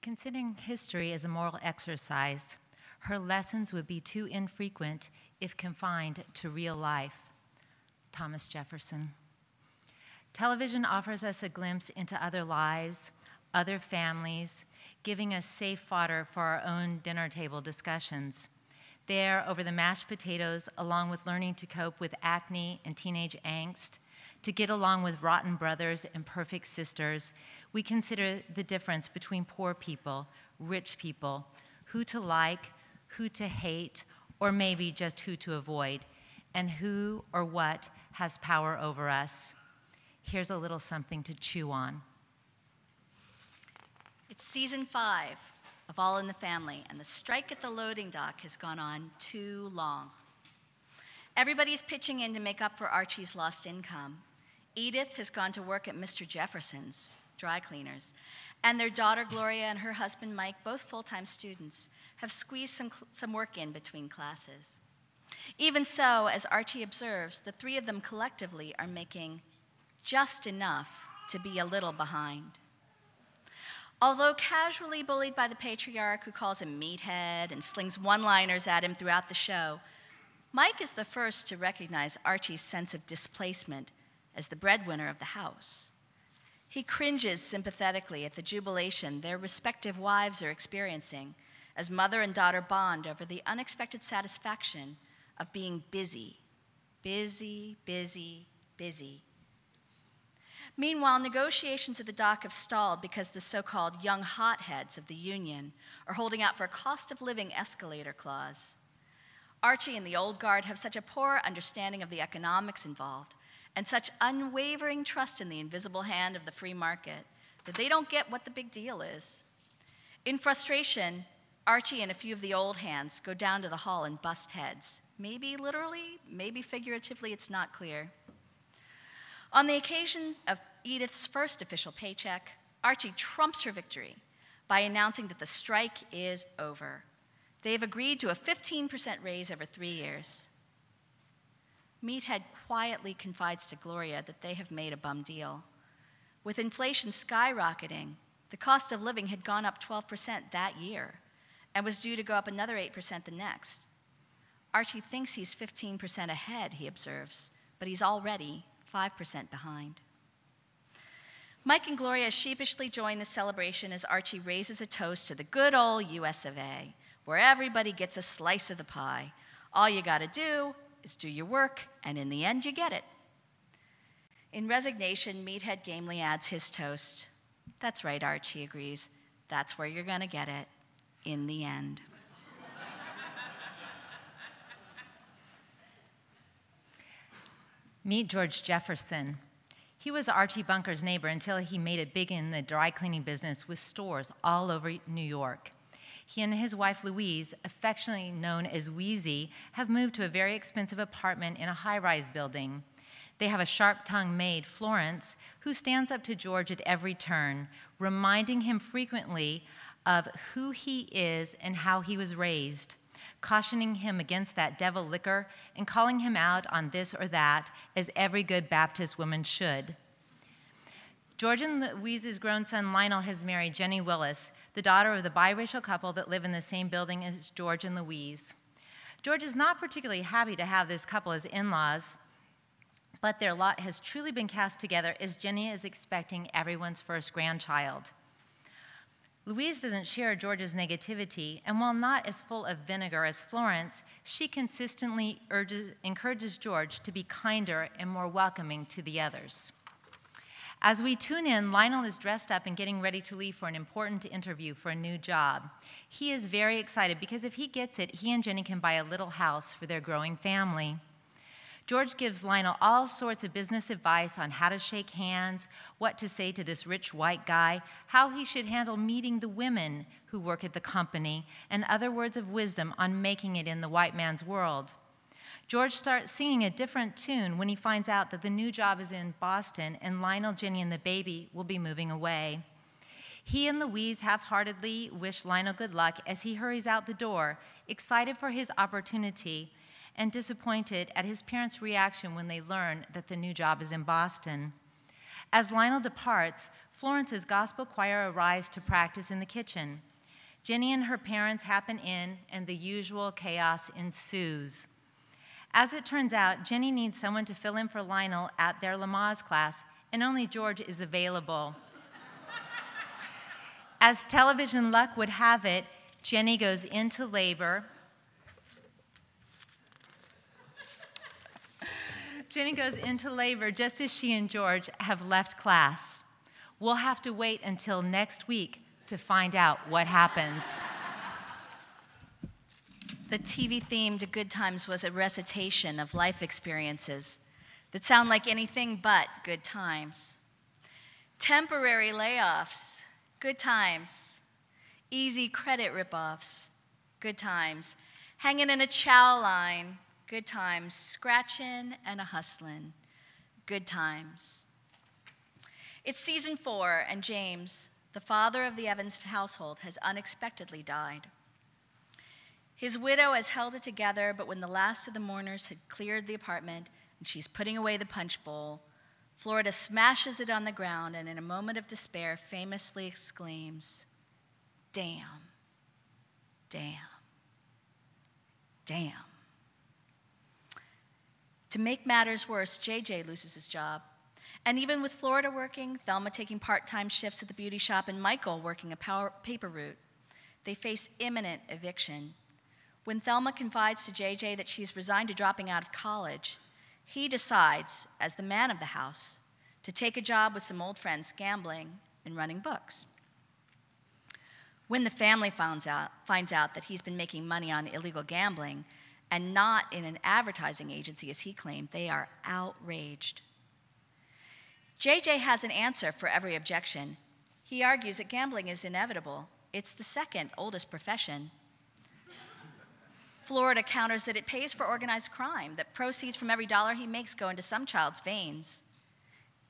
Considering history as a moral exercise, her lessons would be too infrequent if confined to real life. Thomas Jefferson. Television offers us a glimpse into other lives, other families, giving us safe fodder for our own dinner table discussions. There, over the mashed potatoes, along with learning to cope with acne and teenage angst, to get along with rotten brothers and perfect sisters, we consider the difference between poor people, rich people, who to like, who to hate, or maybe just who to avoid, and who or what has power over us. Here's a little something to chew on. It's season 5 of All in the Family, and the strike at the loading dock has gone on too long. Everybody's pitching in to make up for Archie's lost income. Edith has gone to work at Mr. Jefferson's, dry cleaners, and their daughter Gloria and her husband Mike, both full-time students, have squeezed some work in between classes. Even so, as Archie observes, the three of them collectively are making just enough to be a little behind. Although casually bullied by the patriarch who calls him meathead and slings one-liners at him throughout the show, Mike is the first to recognize Archie's sense of displacement as the breadwinner of the house. He cringes sympathetically at the jubilation their respective wives are experiencing as mother and daughter bond over the unexpected satisfaction of being busy, busy, busy, busy. Meanwhile, negotiations at the dock have stalled because the so-called young hotheads of the union are holding out for a cost of living escalator clause. Archie and the old guard have such a poor understanding of the economics involved and such unwavering trust in the invisible hand of the free market that they don't get what the big deal is. In frustration, Archie and a few of the old hands go down to the hall and bust heads. Maybe literally, maybe figuratively, it's not clear. On the occasion of Edith's first official paycheck, Archie trumps her victory by announcing that the strike is over. They have agreed to a 15% raise over 3 years. Meathead quietly confides to Gloria that they have made a bum deal. With inflation skyrocketing, the cost of living had gone up 12% that year and was due to go up another 8% the next. Archie thinks he's 15% ahead, he observes, but he's already 5% behind. Mike and Gloria sheepishly join the celebration as Archie raises a toast to the good old US of A, where everybody gets a slice of the pie. All you gotta do is do your work, and in the end, you get it. In resignation, Meathead gamely adds his toast. That's right, Archie agrees. That's where you're gonna get it, in the end. Meet George Jefferson. He was Archie Bunker's neighbor until he made it big in the dry cleaning business with stores all over New York. He and his wife Louise, affectionately known as Wheezy, have moved to a very expensive apartment in a high-rise building. They have a sharp-tongued maid, Florence, who stands up to George at every turn, reminding him frequently of who he is and how he was raised, cautioning him against that devil liquor and calling him out on this or that, as every good Baptist woman should. George and Louise's grown son Lionel has married Jenny Willis, the daughter of the biracial couple that live in the same building as George and Louise. George is not particularly happy to have this couple as in-laws, but their lot has truly been cast together as Jenny is expecting everyone's first grandchild. Louise doesn't share George's negativity, and while not as full of vinegar as Florence, she consistently encourages George to be kinder and more welcoming to the others. As we tune in, Lionel is dressed up and getting ready to leave for an important interview for a new job. He is very excited because if he gets it, he and Jenny can buy a little house for their growing family. George gives Lionel all sorts of business advice on how to shake hands, what to say to this rich white guy, how he should handle meeting the women who work at the company, and other words of wisdom on making it in the white man's world. George starts singing a different tune when he finds out that the new job is in Boston and Lionel, Jenny, and the baby will be moving away. He and Louise half-heartedly wish Lionel good luck as he hurries out the door, excited for his opportunity and disappointed at his parents' reaction when they learn that the new job is in Boston. As Lionel departs, Florence's gospel choir arrives to practice in the kitchen. Jenny and her parents happen in, and the usual chaos ensues. As it turns out, Jenny needs someone to fill in for Lionel at their Lamaze class, and only George is available. As television luck would have it, Jenny goes into labor. Jenny goes into labor just as she and George have left class. We'll have to wait until next week to find out what happens. The TV theme to Good Times was a recitation of life experiences that sound like anything but good times. Temporary layoffs, good times. Easy credit ripoffs, good times. Hanging in a chow line, good times. Scratching and a hustling, good times. It's season 4, and James, the father of the Evans household, has unexpectedly died. His widow has held it together, but when the last of the mourners had cleared the apartment and she's putting away the punch bowl, Florida smashes it on the ground and in a moment of despair famously exclaims, "Damn, damn, damn." To make matters worse, JJ loses his job. And even with Florida working, Thelma taking part-time shifts at the beauty shop, and Michael working a paper route, they face imminent eviction. When Thelma confides to JJ that she's resigned to dropping out of college, he decides, as the man of the house, to take a job with some old friends gambling and running books. When the family finds out that he's been making money on illegal gambling and not in an advertising agency as he claimed, they are outraged. JJ has an answer for every objection. He argues that gambling is inevitable. It's the second oldest profession. Florida counters that it pays for organized crime, that proceeds from every dollar he makes go into some child's veins.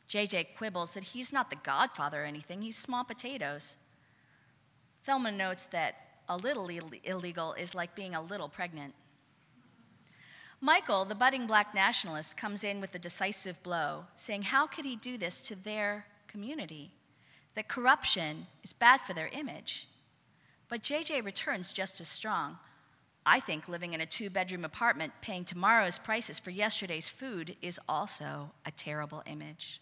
JJ quibbles that he's not the godfather or anything, he's small potatoes. Thelma notes that a little illegal is like being a little pregnant. Michael, the budding black nationalist, comes in with a decisive blow, saying how could he do this to their community, that corruption is bad for their image. But JJ returns just as strong. I think living in a 2-bedroom apartment paying tomorrow's prices for yesterday's food is also a terrible image.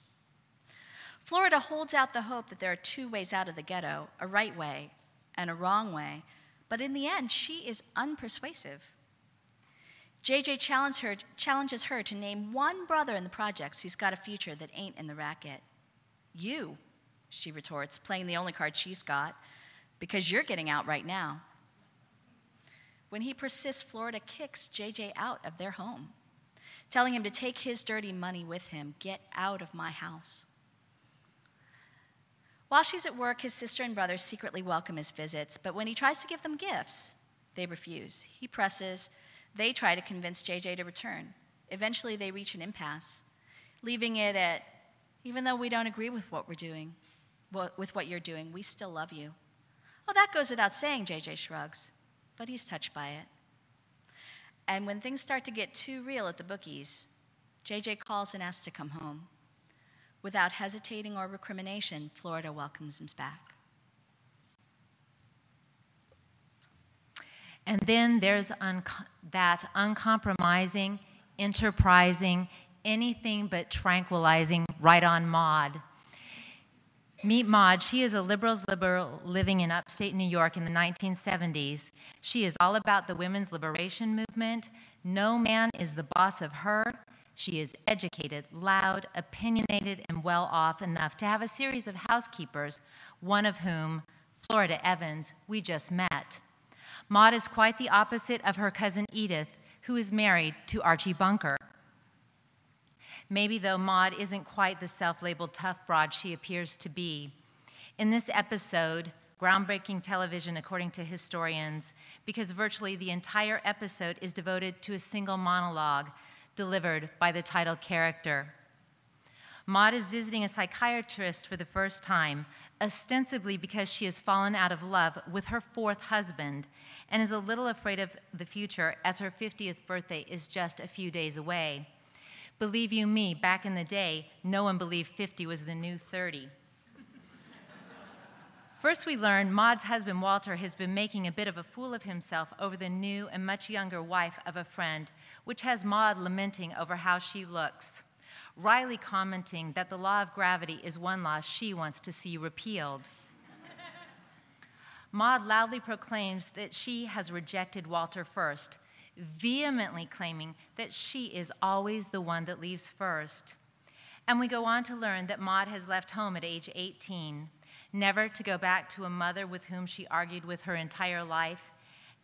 Florida holds out the hope that there are 2 ways out of the ghetto, a right way and a wrong way, but in the end, she is unpersuasive. JJ challenges her to name one brother in the projects who's got a future that ain't in the racket. You, she retorts, playing the only card she's got, because you're getting out right now. When he persists, Florida kicks JJ out of their home, telling him to take his dirty money with him. Get out of my house. While she's at work, his sister and brother secretly welcome his visits, but when he tries to give them gifts, they refuse. He presses. They try to convince JJ to return. Eventually, they reach an impasse, leaving it at, even though we don't agree with what we're doing, with what you're doing, we still love you. Oh, that goes without saying, JJ shrugs, but he's touched by it. And when things start to get too real at the bookies, JJ calls and asks to come home. Without hesitating or recrimination, Florida welcomes him back. And then there's that uncompromising, enterprising, anything but tranquilizing right-on Maud. Meet Maud. She is a liberal living in upstate New York in the 1970s. She is all about the women's liberation movement. No man is the boss of her. She is educated, loud, opinionated, and well-off enough to have a series of housekeepers, one of whom, Florida Evans, we just met. Maud is quite the opposite of her cousin Edith, who is married to Archie Bunker. Maybe, though, Maud isn't quite the self-labeled tough broad she appears to be. In this episode, groundbreaking television according to historians, because virtually the entire episode is devoted to a single monologue delivered by the title character. Maud is visiting a psychiatrist for the first time, ostensibly because she has fallen out of love with her 4th husband and is a little afraid of the future as her 50th birthday is just a few days away. Believe you me, back in the day, no one believed 50 was the new 30. First, we learn Maud's husband, Walter, has been making a bit of a fool of himself over the new and much younger wife of a friend, which has Maud lamenting over how she looks. Riley commenting that the law of gravity is one law she wants to see repealed. Maud loudly proclaims that she has rejected Walter first, vehemently claiming that she is always the one that leaves first. And we go on to learn that Maud has left home at age 18, never to go back to a mother with whom she argued with her entire life,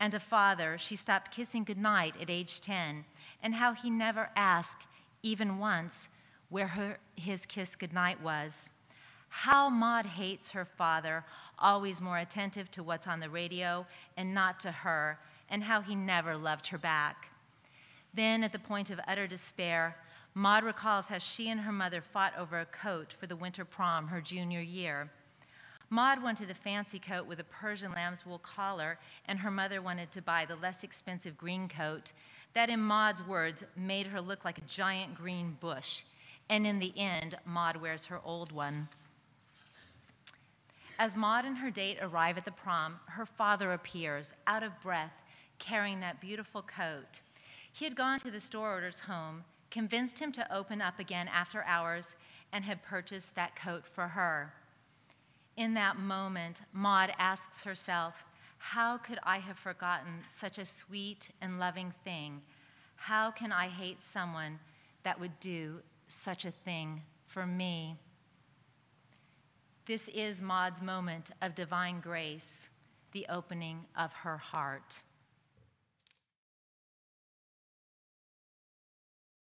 and a father she stopped kissing goodnight at age 10, and how he never asked, even once, where his kiss goodnight was. How Maud hates her father, always more attentive to what's on the radio and not to her, and how he never loved her back. Then, at the point of utter despair, Maud recalls how she and her mother fought over a coat for the winter prom her junior year. Maud wanted a fancy coat with a Persian lambswool collar, and her mother wanted to buy the less expensive green coat that, in Maud's words, made her look like a giant green bush. And in the end, Maud wears her old one. As Maud and her date arrive at the prom, her father appears, out of breath, carrying that beautiful coat. He had gone to the store order's home, convinced him to open up again after hours, and had purchased that coat for her. In that moment, Maud asks herself, how could I have forgotten such a sweet and loving thing? How can I hate someone that would do such a thing for me? This is Maud's moment of divine grace, the opening of her heart.